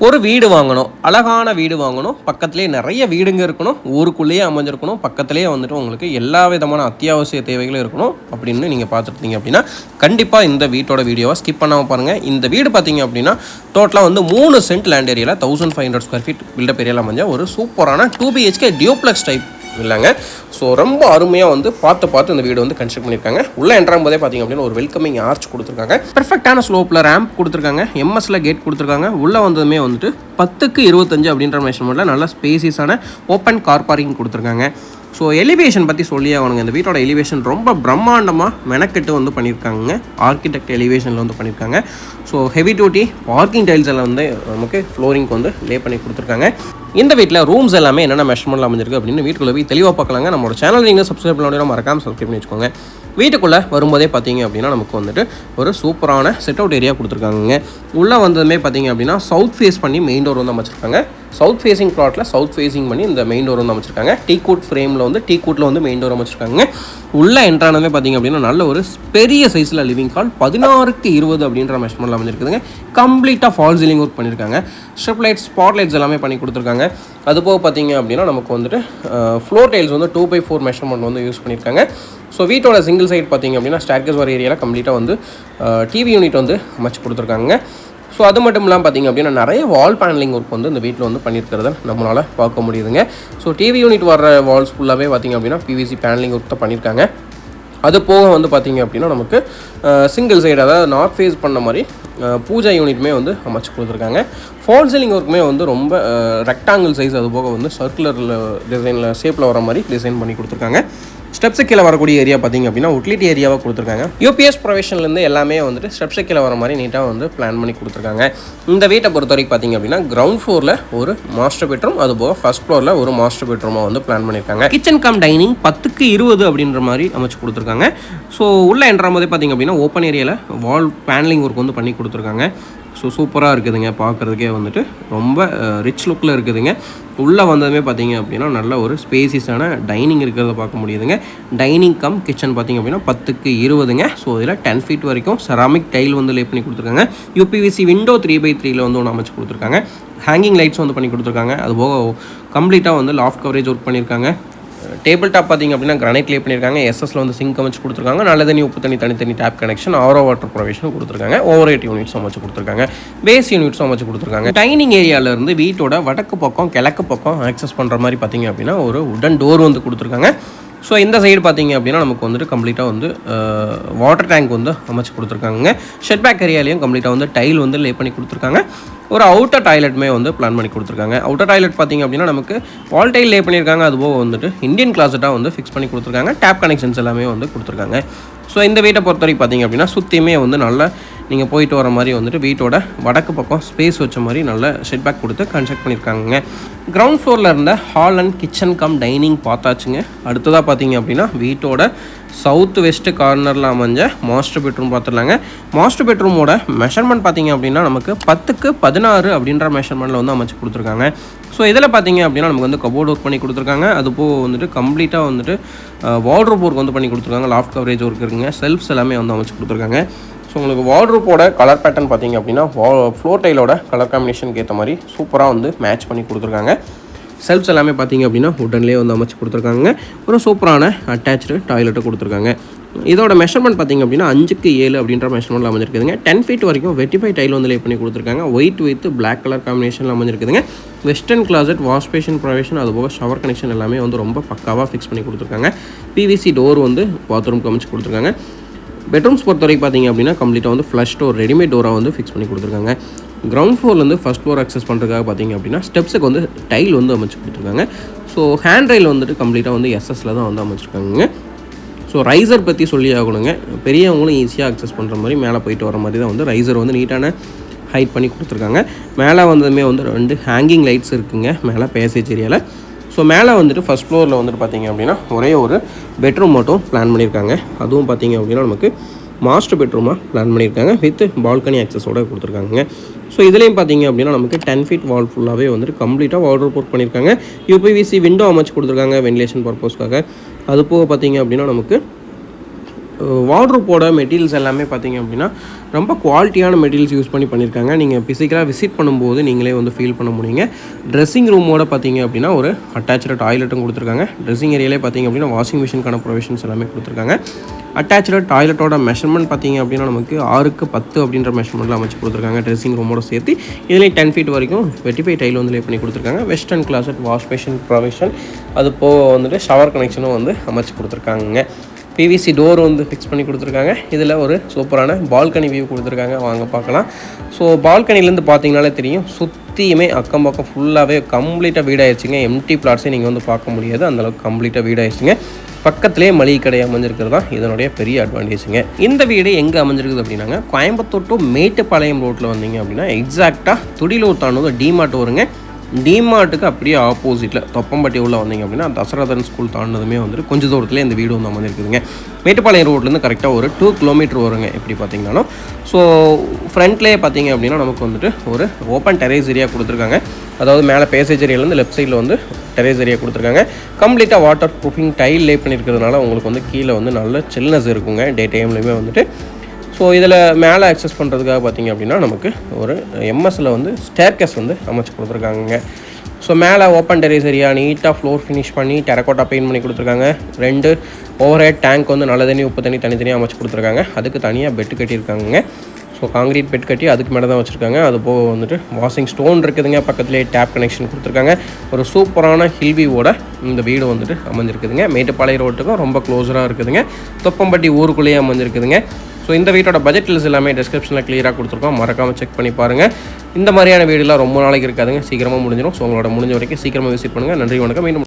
ஒரு வீடு வாங்கணும், அழகான வீடு வாங்கணும், பக்கத்திலேயே நிறைய வீடுங்க இருக்கணும், ஊருக்குள்ளேயே அமைஞ்சிருக்கணும், பக்கத்திலேயே வந்துட்டு உங்களுக்கு எல்லா விதமான அத்தியாவசிய தேவைகளும் இருக்கணும் அப்படின்னு நீங்கள் பார்த்துருந்தீங்க அப்படின்னா கண்டிப்பாக இந்த வீட்டோட வீடியோவை ஸ்கிப் பண்ணாமல் பாருங்கள். இந்த வீடு பார்த்தீங்க அப்படின்னா டோட்டலாக வந்து 3 சென்ட் லேண்ட் ஏரியாவில் 1500 ஸ்கொயர் ஃபீட் பில்டப் ஏரியாவில் அமைஞ்ச ஒரு சூப்பரான 2 BHK டியூப்ளெக்ஸ் டைப் இல்லைங்க. ஸோ ரொம்ப அருமையாக வந்து பார்த்து இந்த வீடு வந்து கன்ஸ்ட்ரக்ட் பண்ணியிருக்காங்க. உள்ளே என்ட்ராகும் போதே பார்த்தீங்க அப்படின்னா ஒரு வெல்கமிங் ஆர்ச் கொடுத்துருக்காங்க, பெர்ஃபெக்டான ஸ்லோப்பில் ரேம்ப் கொடுத்துருக்காங்க, எம்எஸ்ல கேட் கொடுத்துருக்காங்க. உள்ளே வந்ததுமே வந்துட்டு 10க்கு 25 அப்படின்ற மெஷர்மெண்ட்டில் நல்ல ஸ்பேசியஸான ஓப்பன் கார் பார்க்கிங் கொடுத்துருக்காங்க. ஸோ எலிவேஷன் பற்றி சொல்லியே ஆகணுங்க. இந்த வீட்டோட எலிவேஷன் ரொம்ப பிரம்மாண்டமாக மெனக்கெட்டு வந்து பண்ணியிருக்காங்க, ஆர்கிடெக்ட் எலிவேஷனில் வந்து பண்ணியிருக்காங்க. So heavy duty parking tiles எல்லாம் வந்து நமக்கு ஃப்ளோரிங்க்கு வந்து லே பண்ணி கொடுத்துருக்காங்க. இந்த வீட்டில் ரூம்ஸ் எல்லாமே என்னென்ன மெஷர்மெண்ட்டில் அமைஞ்சிருக்கு அப்படின்னு வீட்டுக்குள்ளே போய் தெளிவாக பார்க்கலாங்க. நம்மளோட சேனல் நீங்கள் சப்ஸ்கிரைப் பண்ணி மறக்காமல் சப்ஸ்கிரைப் பண்ணி வச்சுக்கோங்க. வீட்டுக்குள்ளே வரும்போதே பார்த்தீங்க அப்படின்னா நமக்கு வந்துட்டு ஒரு சூப்பரான செட் அவுட் ஏரியா கொடுத்துருக்காங்க. உள்ளே வந்ததுமே பார்த்தீங்க அப்படின்னா சவுத் ஃபேஸ் பண்ணி மெயின் டோர் வந்து அமைச்சிருக்காங்க. சவுத் ஃபேஸிங் ப்ளாட்டில் சவுத் ஃபேஸிங் பண்ணி இந்த மெயின் டோர் வந்து அமைச்சிருக்காங்க. டீக்கூட் ஃப்ரேமில் வந்து டீக்கூட்டில் வந்து மெயின் டோர் அமைச்சிருக்காங்க. உள்ளே என்ட்ரானவே பார்த்தீங்க அப்படின்னா நல்ல ஒரு பெரிய சைஸில் லிவிங் ஹால் 16க்கு 20 அப்படின்ற மெஷர்மெண்ட்டில் அமைஞ்சிருக்குதுங்க. கம்ப்ளீட்டாக ஃபால் சீலிங் ஒர்க் பண்ணியிருக்காங்க. ஸ்ட்ரிப் லைட்ஸ், ஸ்பாட் லைட்ஸ் எல்லாமே பண்ணி கொடுத்துருக்காங்க. அதுபோக பார்த்தீங்க அப்படின்னா நமக்கு வந்துட்டு ஃப்ளோர் டைல்ஸ் வந்து 2x4 மெஷர்மெண்ட் வந்து யூஸ் பண்ணியிருக்காங்க. ஸோ வீட்டோட சிங்கிள் சைட் பார்த்தீங்க அப்படின்னா ஸ்டேர்கேஸ் வர ஏரியாவில் கம்ப்ளீட்டாக வந்து டிவி யூனிட் வந்து அமைச்சு கொடுத்துருக்காங்க. ஸோ அது மட்டும் இல்லாமல் பார்த்தீங்க அப்படின்னா நிறைய வால் பேனலிங் ஒர்க் வந்து இந்த வீட்டில் வந்து பண்ணியிருக்கிறத நம்மளால் பார்க்க முடியுதுங்க. ஸோ டிவி யூனிட் வர வால்ஸ் ஃபுல்லாகவே பார்த்தீங்க அப்படின்னா பிவிசி பேனலிங் ஒர்க் தான் பண்ணியிருக்காங்க. அது போக வந்து பார்த்திங்க அப்படின்னா நமக்கு சிங்கிள் சைடு, அதாவது நார்த் ஃபேஸ் பண்ண மாதிரி பூஜா யூனிட்டுமே வந்து அமைச்சு கொடுத்துருக்காங்க. ஃபால் சீலிங் ஒர்க்குமே வந்து ரொம்ப ரெக்டாங்கிள் சைஸ், அது போக வந்து சர்க்குலரில் டிசைனில் ஷேப்பில் வர மாதிரி டிசைன் பண்ணி கொடுத்துருக்காங்க. ஸ்டெப்ஸு கீழே வரக்கூடிய ஏரியா பார்த்திங்க அப்படின்னா உட்லிட்டி ஏரியாவாக கொடுத்துருக்காங்க. யூபிஎஸ் ப்ரொவிஷன்லேருந்து எல்லாமே வந்துட்டு ஸ்டெப்ஸு கீழே வர மாதிரி நீட்டாக வந்து பிளான் பண்ணி கொடுத்துருக்காங்க. இந்த வீட்டை பொறுத்த வரைக்கும் பார்த்திங்க அப்படின்னா கிரவுண்ட் ஃப்ளோரில் ஒரு மாஸ்டர் பெட்ரூம், அது போக ஃபர்ஸ்ட் ஃப்ளோரில் ஒரு மாஸ்டர் பெட்ரூமாக வந்து பிளான் பண்ணியிருக்காங்க. கிச்சன் கம் டைனிங் 10க்கு 20 அப்படின்ற மாதிரி அமைச்சு கொடுத்துருக்காங்க. ஸோ உள்ளே என்ட்ரும் போதே பார்த்திங்க அப்படின்னா ஓப்பன் ஏரியாவில் வால் பேனலிங் ஒர்க் வந்து பண்ணி கொடுத்துருக்காங்க. ஸோ சூப்பராக இருக்குதுங்க, பார்க்குறதுக்கே வந்துட்டு ரொம்ப ரிச் லுக்கில் இருக்குதுங்க. உள்ளே வந்ததுமே பார்த்திங்க அப்படின்னா நல்ல ஒரு ஸ்பேசியஸான டைனிங் இருக்கிறத பார்க்க முடியுதுங்க. டைனிங் கம் கிச்சன் பார்த்திங்க அப்படின்னா 10க்கு 20ங்க. ஸோ இதில் 10 ஃபீட் வரைக்கும் செராமிக் டைல் வந்து லே பண்ணி கொடுத்துருக்காங்க. யூபிவிசி விண்டோ 3x3 வந்து ஒன்று அமைச்சு கொடுத்துருக்காங்க. ஹேங்கிங் லைட்ஸ் வந்து பண்ணி கொடுத்துருக்காங்க. அதுபோக கம்ப்ளீட்டாக வந்து லாஃப்ட் கவரேஜ் ஒர்க் பண்ணியிருக்காங்க. டேபிள் டாப் பார்த்திங்க அப்படின்னா கிரானைட் லே பண்ணியிருக்காங்க. எஸ்எஸ்ல வந்து சிங்க் அமைச்சு கொடுத்துருக்காங்க. நல்ல தண்ணி, உப்பு தண்ணி, தனித்தனி tape connection, RO water provision கொடுத்துருக்காங்க. ஓவர் ஹெட் யூனிட்ஸும் அமைச்சு கொடுத்துருக்காங்க. பேஸ் யூனிட்ஸும் அமைச்சு கொடுத்துருக்காங்க. டைனிங் ஏரியாவிலேருந்து வீட்டோட வடக்கு பக்கம் கிழக்கு பக்கம் ஆக்சஸ் பண்ணுற மாதிரி பார்த்திங்க அப்படின்னா ஒரு உடன் டோர் வந்து கொடுத்துருக்காங்க. ஸோ இந்த சைடு பார்த்திங்க அப்படின்னா நமக்கு வந்துட்டு கம்ப்ளீட்டாக வந்து வாட்டர் டேங்க் வந்து அமைச்சு கொடுத்துருக்காங்க. ஷெட் பேக் ஏரியாலையும் கம்ப்ளீட்டாக வந்து டைல் வந்து லே பண்ணி கொடுத்துருக்காங்க. ஒரு அவுட்டர் டாய்லெட்டுமே வந்து பிளான் பண்ணி கொடுத்துருக்காங்க. அவுட்டர் டாய்லெட் பார்த்திங்க அப்படின்னா நமக்கு வால் டைல் லே பண்ணியிருக்காங்க. அதுபோக வந்துட்டு இந்தியன் கிளாஸட்டாக வந்து ஃபிக்ஸ் பண்ணி கொடுத்துருக்காங்க. டேப் கனெக்ஷன்ஸ் எல்லாமே வந்து கொடுத்துருக்காங்க. ஸோ இந்த வீட்டை பொறுத்த வரைக்கும் பார்த்திங்க அப்படின்னா சுற்றியுமே வந்து நல்லா நீங்கள் போயிட்டு வர மாதிரி வந்துட்டு வீட்டோட வடக்கு பக்கம் ஸ்பேஸ் வச்ச மாதிரி நல்ல ஷெட் பேக் கொடுத்து கன்ஸ்ட்ரக்ட் பண்ணியிருக்காங்க. கிரவுண்ட் ஃப்ளோரில் இருந்த hall and kitchen cum dining பார்த்தாச்சுங்க. அடுத்ததாக பார்த்தீங்க அப்படின்னா வீட்டோட சவுத் வெஸ்ட் கார்னரில் அமைஞ்ச மாஸ்டர் பெட்ரூம் பார்த்துடலாங்க. மாஸ்டர் பெட்ரூமோட மெஷர்மெண்ட் பார்த்திங்க அப்படின்னா நமக்கு 10க்கு 16 அப்படின்ற மெஷர்மெண்ட்டில் வந்து அமைச்சு கொடுத்துருக்காங்க. ஸோ இதில் பார்த்திங்க அப்படின்னா நமக்கு வந்து கபோர்ட் ஒர்க் பண்ணி கொடுத்துருக்காங்க. அதுபோக வந்துட்டு கம்ப்ளீட்டாக வந்துட்டு வார்ட்ரோப் ஒர்க் வந்து பண்ணி கொடுத்துருக்காங்க. லாஃப்ட் கவரேஜ் ஒர்க் இருக்குங்க. செல்ஃப்ஸ் எல்லாமே வந்து அமைச்சு கொடுத்துருக்காங்க. ஸோ உங்களுக்கு வார்ட்ரோப்போட கலர் பேட்டர்ன் பார்த்திங்க அப்படின்னா ஃப்ளோர் டைலோட கலர் காம்பினேஷனுக்கு ஏற்ற மாதிரி சூப்பராக வந்து மேட்ச் பண்ணி கொடுத்துருக்காங்க. செல்ஃப்ஸ் எல்லாமே பார்த்திங்க அப்படின்னா உடன்லேயே வந்து அமைச்சு கொடுத்துருக்காங்க. ஒரு சூப்பரான அட்டாச்சு டாய்லெட்டை கொடுத்துருக்காங்க. இதோட மெஷர்மெண்ட் பார்த்திங்க அப்படின்னா 5க்கு 7 அப்படின்ற மெஷர்மெண்ட்டில் அமைஞ்சிருக்குதுங்க. 10 ஃபீட் வரைக்கும் வெட்டிஃபை டைல் வந்து லே பண்ணி கொடுத்துருக்காங்க. ஒயிட் வித் பிளாக் கலர் காம்பினேஷனில் அமைஞ்சிருக்குதுங்க. Western closet, wash basin provision, அதுபோக ஷவர் கனெக்ஷன் எல்லாமே வந்து ரொம்ப பக்காவாக ஃபிக்ஸ் பண்ணி கொடுத்துருக்காங்க. பிவிசி டோர் வந்து பாத்ரூம்க்கு அமைச்சு கொடுத்துருக்காங்க. பெட்ரூம்ஸ் பொறுத்த வரைக்கும் பார்த்திங்க அப்படின்னா கம்ப்ளீட்டாக வந்து ஃப்ளஷ் டோர், ரெடிமேட் டோராக வந்து ஃபிக்ஸ் பண்ணி கொடுத்துருக்காங்க. கிரவுண்ட் ஃப்ளோர்லேருந்து ஃபஸ்ட் ஃப்ளோர் அக்சஸ் பண்ணுறதுக்காக பார்த்திங்க அப்படின்னா ஸ்டெப்ஸுக்கு வந்து டைல் வந்து அமைச்சு கொடுத்துருக்காங்க. ஸோ ஹேண்ட் ரைல் வந்துட்டு கம்ப்ளீட்டாக வந்து எஸ்எஸ்ல தான் வந்து அமைச்சிருக்காங்க. ஸோ ரைசர் பற்றி சொல்லி ஆகணுங்க. பெரியவங்களும் ஈஸியாக அக்சஸ் பண்ணுற மாதிரி மேலே போயிட்டு வர மாதிரி தான் வந்து ரைசர் வந்து நீட்டான ஹைட் பண்ணி கொடுத்துருக்காங்க. மேலே வந்ததுமே வந்து 2 ஹேங்கிங் லைட்ஸ் இருக்குங்க மேலே பேசேஜ் ஏரியாவில். ஸோ மேலே வந்துட்டு ஃபஸ்ட் ஃப்ளோரில் வந்துட்டு பார்த்திங்க அப்படின்னா ஒரே ஒரு பெட்ரூம் மட்டும் பிளான் பண்ணியிருக்காங்க. அதுவும் பார்த்திங்க அப்படின்னா நமக்கு மாஸ்டர் பெட்ரூமாக பிளான் பண்ணியிருக்காங்க. வித் பால்கனி ஆக்சஸோடு கொடுத்துருக்காங்க. ஸோ இதுலேயும் பார்த்திங்க அப்படின்னா நமக்கு 10 ஃபீட் வால் ஃபுல்லாகவே வந்துட்டு கம்ப்ளீட்டாக வார்ட்ரோப் ஒர்க் பண்ணியிருக்காங்க. யூபிவிசி விண்டோ அமைச்சு கொடுத்துருக்காங்க வென்டிலேஷன் பர்பஸ்க்காக. அது போக பார்த்திங்க அப்படின்னா நமக்கு வார்ட்ரோப்போட மெட்டீரியல்ஸ் எல்லாமே பார்த்திங்க அப்படின்னா ரொம்ப குவாலிட்டியான மெட்டீரியல்ஸ் யூஸ் பண்ணியிருக்காங்க. நீங்கள் ஃபிசிக்கலாக விசிட் பண்ணும்போது நீங்களே வந்து ஃபீல் பண்ண முடியுங்க. ட்ரெஸ்ஸிங் ரூமோட பார்த்திங்க அப்படின்னா ஒரு அட்டாச்சு டாய்லெட்டும் கொடுத்துருக்காங்க. ட்ரெஸ்ஸிங் ஏரியாலே பார்த்திங்க அப்படின்னா வாஷிங் மிஷினுக்கான ப்ரொவிஷன்ஸ் எல்லாமே கொடுத்துருக்காங்க. அட்டாச்சு டாய்லெட்டோட மெஷர்மெண்ட் பார்த்திங்க அப்படின்னா நமக்கு 6x10 அப்படின்ற மெஷர்மெண்ட்டில் அமைச்சு கொடுத்துருக்காங்க. ட்ரெஸ்ஸிங் ரூமோட சேர்த்து இதுலேயும் 10 feet வரைக்கும் வெட்டிஃபை டைல் வந்து லே பண்ணி கொடுத்துருக்காங்க. Western closet, wash machine provision, அது போக வந்துட்டு ஷவர் கனெக்ஷனும் வந்து அமைச்சு கொடுத்துருக்காங்க. பிவிசி டோர் வந்து ஃபிக்ஸ் பண்ணி கொடுத்துருக்காங்க. இதில் ஒரு சூப்பரான பால்கனி வியூ கொடுத்துருக்காங்க, வாங்க பார்க்கலாம். ஸோ பால்கனிலேருந்து பார்த்தீங்கனாலே தெரியும், சுற்றியுமே அக்கம் பக்கம் ஃபுல்லாகவே கம்ப்ளீட்டாக வீடாகிடுச்சிங்க. எம்டி பிளாட்ஸே நீங்கள் வந்து பார்க்க முடியாது, அந்தளவுக்கு கம்ப்ளீட்டாக வீடாகிடுச்சிங்க. பக்கத்துலேயே மளிகை கடை அமைஞ்சிருக்கிறது தான் இதனுடைய பெரிய அட்வான்டேஜுங்க. இந்த வீடு எங்கே அமைஞ்சிருக்குது அப்படின்னாங்க, கோயம்புத்தூர் டு மேட்டுப்பாளையம் ரோட்டில் வந்தீங்க அப்படின்னா எக்ஸாக்டாக துடிலூர் தாண்டது டிமார்ட் வருங்க. டிமார்ட்டுக்கு அப்படியே ஆப்போசிட்டில் தொப்பம்பட்டி உள்ள வந்தீங்க அப்படின்னா தசரதன் ஸ்கூல் தாண்டதுமே வந்துட்டு கொஞ்சம் தூரத்துலேயே இந்த வீடு வந்து அமைஞ்சிருக்குதுங்க. மேட்டுப்பாளையம் ரோட்லேருந்து கரெக்டாக ஒரு 2 kilometer வருங்க எப்படி பார்த்தீங்கன்னாலும். ஸோ ஃப்ரண்ட்லேயே பார்த்தீங்க அப்படின்னா நமக்கு வந்துட்டு ஒரு ஓப்பன் டெரேஸ் ஏரியா கொடுத்துருக்காங்க. அதாவது மேலே பேசேஜ் ஏரியாலேருந்து லெஃப்ட் சைடில் வந்து டெரேஸ் ஏரியா கொடுத்துருக்காங்க. கம்ப்ளீட்டாக வாட்டர் ப்ரூஃபிங் டைல் லே பண்ணியிருக்கிறதுனால உங்களுக்கு வந்து கீழே வந்து நல்ல சில்னஸ் இருக்குங்க டே டைம்லேயுமே வந்துட்டு. ஸோ இதில் மேலே அக்சஸ் பண்ணுறதுக்காக பார்த்திங்க அப்படின்னா நமக்கு ஒரு எம்எஸ்சில் வந்து ஸ்டேர்கேஸ் வந்து அமைச்சு கொடுத்துருக்காங்க. ஸோ மேலே ஓப்பன் டெரேஸ் ஏரியா நீட்டாக ஃப்ளோர் ஃபினிஷ் பண்ணி டெரக்கோட்டா பெயிண்ட் பண்ணி கொடுத்துருக்காங்க. 2 ஓவர்ஹெட் டேங்க் வந்து நல்ல தண்ணி உப்பு தண்ணி தனித்தனியாக அமைச்சு கொடுத்துருக்காங்க. அதுக்கு தனியாக பெட்டு கட்டியிருக்காங்க. ஸோ காங்கிரீட் பெட் கட்டி அதுக்கு மேலே தான் வச்சுருக்காங்க. அது போக வந்துட்டு வாஷிங் ஸ்டோன் இருக்குதுங்க, பக்கத்துலேயே டேப் கனெக்ஷன் கொடுத்துருக்காங்க. ஒரு சூப்பரான ஹில்வியோட இந்த வீடு வந்துட்டு அமைஞ்சிருக்குதுங்க. மேட்டுப்பாளையம் ரோட்டுக்கும் ரொம்ப க்ளோஸராக இருக்குதுங்க. தொப்பம்பட்டி ஊருக்குள்ளேயே அமைஞ்சிருக்குதுங்க. ஸோ இந்த வீட்டோட பட்ஜெட் லிஸ்ட் எல்லாமே டிஸ்கிரிப்ஷனில் கிளியராக கொடுத்துருக்கோம், மறக்காமல் செக் பண்ணி பாருங்கள். இந்த மாதிரியான வீடுலாம் ரொம்ப நாளைக்கு இருக்காதுங்க, சீக்கிரமாக முடிஞ்சிடும். ஸோ உங்களோட முடிஞ்ச வரைக்கும் சீக்கிரமாக விசிட் பண்ணுங்கள். நன்றி, வணக்கம். மீண்டும்